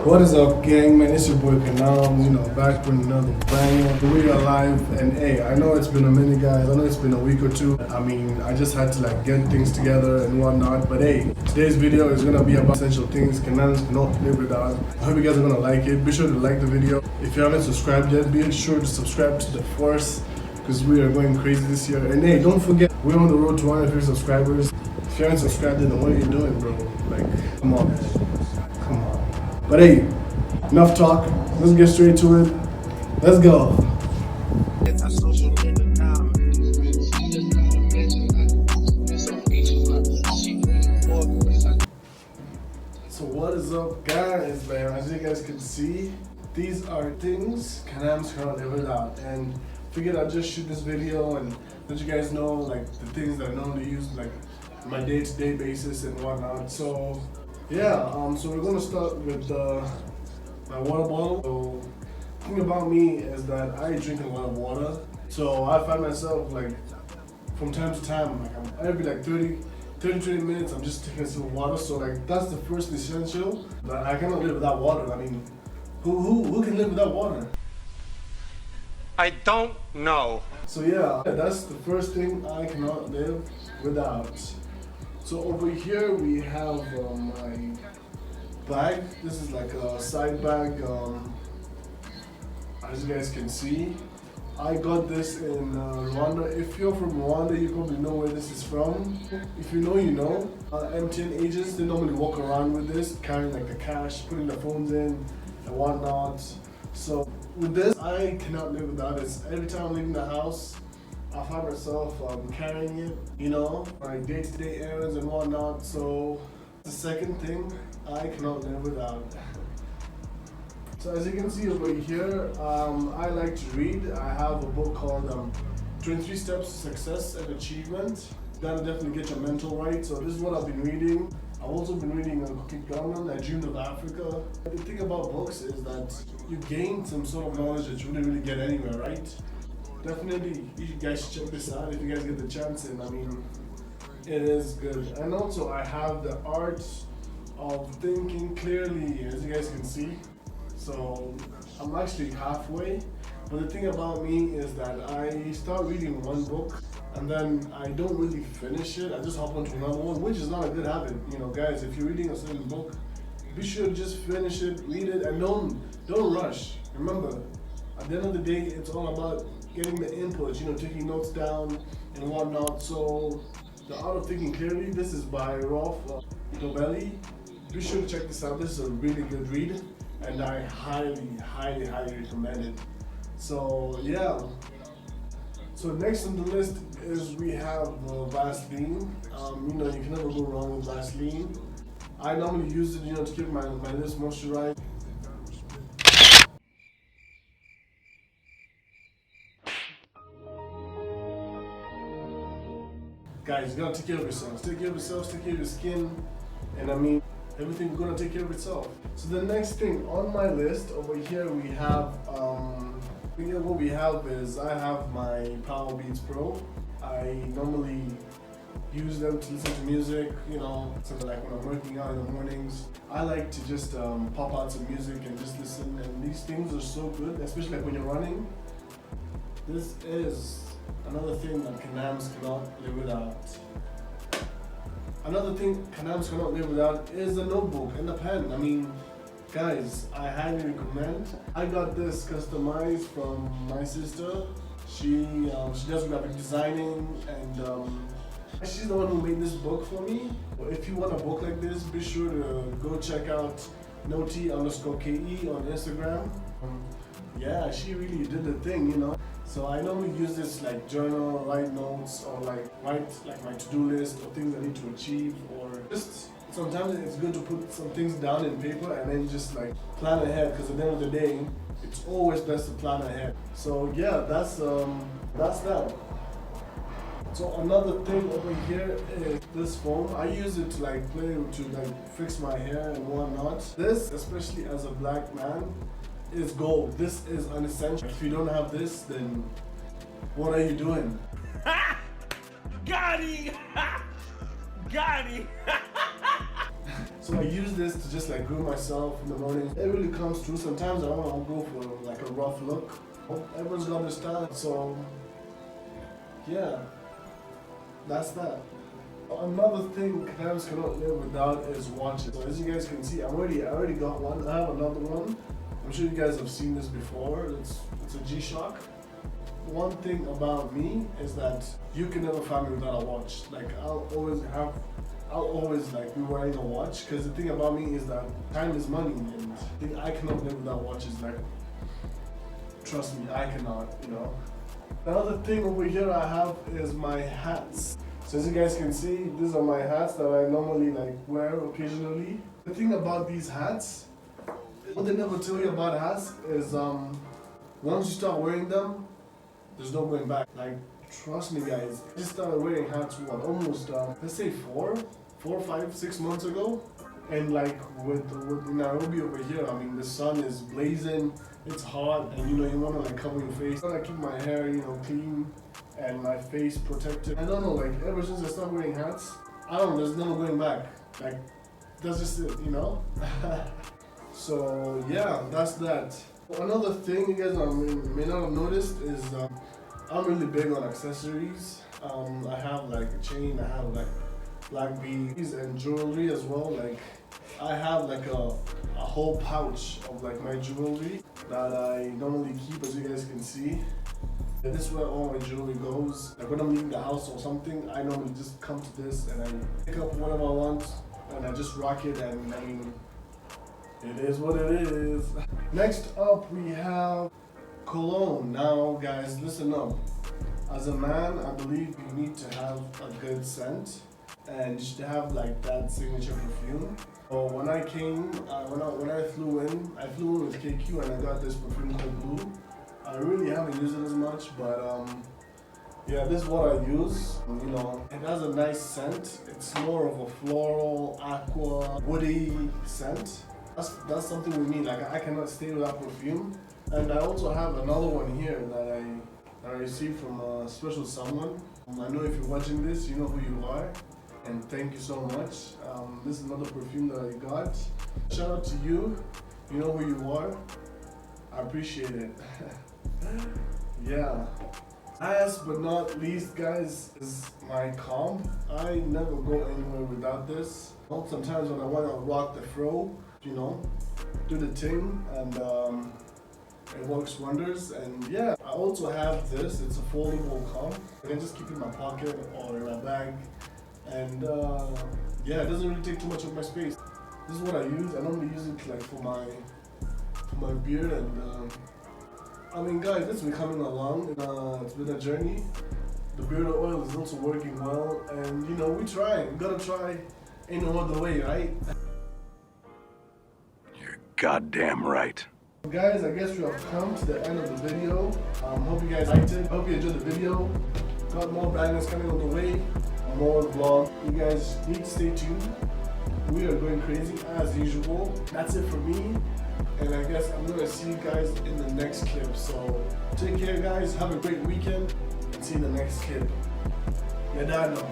What is up, gang? Man, it's your boy Kanamz, back with another banger. We are live, and hey, I know it's been a minute, guys. I know it's been a week or two. I mean, I just had to get things together and whatnot. But hey, today's video is gonna be about essential things Kanamz cannot live without. I hope you guys are gonna like it. Be sure to like the video. If you haven't subscribed yet, be sure to subscribe to the force, because we are going crazy this year. And hey, don't forget, we're on the road to 150 subscribers. If you haven't subscribed, then what are you doing, bro? Come on, come on. But hey, enough talk. Let's get straight to it. Let's go. So what is up, guys? Man, as you guys can see, these are things Kanamz cannot live without. And figured I'd just shoot this video and let you guys know the things that I normally use on my day-to-day basis and whatnot. So yeah, so we're gonna start with my water bottle. So the thing about me is that I drink a lot of water. So I find myself from time to time, every 30-20 minutes, I'm just taking a sip of water. So that's the first essential. But I cannot live without water. I mean, who can live without water? I don't know. So yeah, that's the first thing I cannot live without. So over here we have my bag. This is a side bag. As you guys can see, I got this in Rwanda. If you're from Rwanda, you probably know where this is from. If you know, you know. MTN agents, they normally walk around with this, carrying the cash, putting the phones in and whatnot. So with this, I cannot live without it. Every time I'm leaving the house, I find myself carrying it, my day-to-day errands and whatnot. So the second thing I cannot live without. So as you can see over here, I like to read. I have a book called 23 Steps to Success and Achievement. That'll definitely get your mental right. So this is what I've been reading. I've also been reading Cooking Kanamz, I Dreamed of Africa. The thing about books is that you gain some sort of knowledge that you wouldn't really get anywhere, right? Definitely, you guys should check this out if you guys get the chance. And I mean, it is good. And also, I have the art of thinking clearly, as you guys can see. So I'm actually halfway. But the thing about me is that I start reading one book and then I don't really finish it. I just hop onto another one, which is not a good habit. Guys, if you're reading a certain book, be sure to just finish it, read it, and don't rush. Remember, at the end of the day, it's all about getting the input, taking notes down and whatnot. So the Art of Thinking Clearly, this is by Rolf Dobelli. Be sure to check this out. This is a really good read, and I highly recommend it. So yeah. So next on the list is we have Vaseline. You can never go wrong with Vaseline. I normally use it, to keep my lips moisturized. Guys, you gotta take care of yourselves. Take care of yourselves, take care of your skin, and I mean, everything's gonna take care of itself. So the next thing on my list over here, we have what we have is I have my Power Beats Pro. I normally use them to listen to music, something when I'm working out in the mornings. I like to just pop out some music and just listen, and these things are so good, especially when you're running. This is another thing that Kanamz cannot live without. Another thing Kanamz cannot live without is a notebook and a pen. I mean, guys, I highly recommend. I got this customized from my sister. She does graphic designing, and she's the one who made this book for me. If you want a book like this, be sure to go check out noti_ke on Instagram. Yeah, she really did the thing, So I normally use this journal, write notes, or write my to-do list or things I need to achieve, or just sometimes it's good to put some things down in paper and then just plan ahead, because at the end of the day, it's always best to plan ahead. So yeah, that's that. So another thing over here is this foam. I use it to play to fix my hair and whatnot. This, especially as a black man, is gold. This is unessential. If you don't have this, then what are you doing? Got him! Got him! So So I use this to just like groom myself in the morning. It really comes through. Sometimes I want to go for like a rough look. Everyone's got their style. So yeah, that's that. Another thing Kanamz cannot live without is watches. So as you guys can see, I already got one. I have another one. I'm sure you guys have seen this before. It's a G-Shock. One thing about me is that you can never find me without a watch. Like I'll always like be wearing a watch, because the thing about me is that time is money, and I cannot live without watches. Like, trust me, I cannot, you know. Another thing over here I have is my hats. So as you guys can see, these are my hats that I normally like wear occasionally. The thing about these hats, what they never tell you about hats is once you start wearing them, there's no going back. Like, trust me guys, I just started wearing hats almost let's say 4, 5, 6 months ago. And like with Nairobi over here, I mean the sun is blazing, it's hot, and you know you want to like cover your face. I want to keep my hair, you know, clean and my face protected. I don't know, like ever since I started wearing hats, I don't know, there's never going back. Like, that's just it, you know. So yeah, that's that. Another thing you guys may not have noticed is I'm really big on accessories. I have like a chain, I have like black beads and jewelry as well. Like I have like a whole pouch of like my jewelry that I normally keep, as you guys can see. And this is where all my jewelry goes. Like when I'm leaving the house or something, I normally just come to this and I pick up whatever I want and I just rock it, and I mean, it is what it is. Next up we have cologne. Now guys, listen up. As a man, I believe you need to have a good scent, and you should have like that signature perfume. So when I came, when I flew in with KQ and I got this perfume called Blue. I really haven't used it as much, but yeah, this is what I use. You know, it has a nice scent. It's more of a floral, aqua, woody scent. That's something with me. Like I cannot stay without perfume. And I also have another one here that I received from a special someone. I know if you're watching this, you know who you are, and thank you so much. This is another perfume that I got. Shout out to you. You know who you are. I appreciate it. Yeah. Last but not least, guys, is my comb. I never go anywhere without this. Sometimes when I want to rock the fro, you know, do the thing, and it works wonders. And yeah, I also have this. It's a foldable comb. I can just keep it in my pocket or in my bag, and yeah, it doesn't really take too much of my space. This is what I use. I normally use it like for my beard, and I mean, guys, it's been coming along. It's been a journey. The beard oil is also working well, and you know, we try. We gotta try. Ain't no other way, right? You're goddamn right. Guys, I guess we have come to the end of the video. Hope you guys liked it. Hope you enjoyed the video. Got more bangers coming on the way. More vlog. You guys need to stay tuned. We are going crazy as usual. That's it for me. And I guess I'm gonna see you guys in the next clip. So take care guys, have a great weekend, and see you in the next clip. Medano.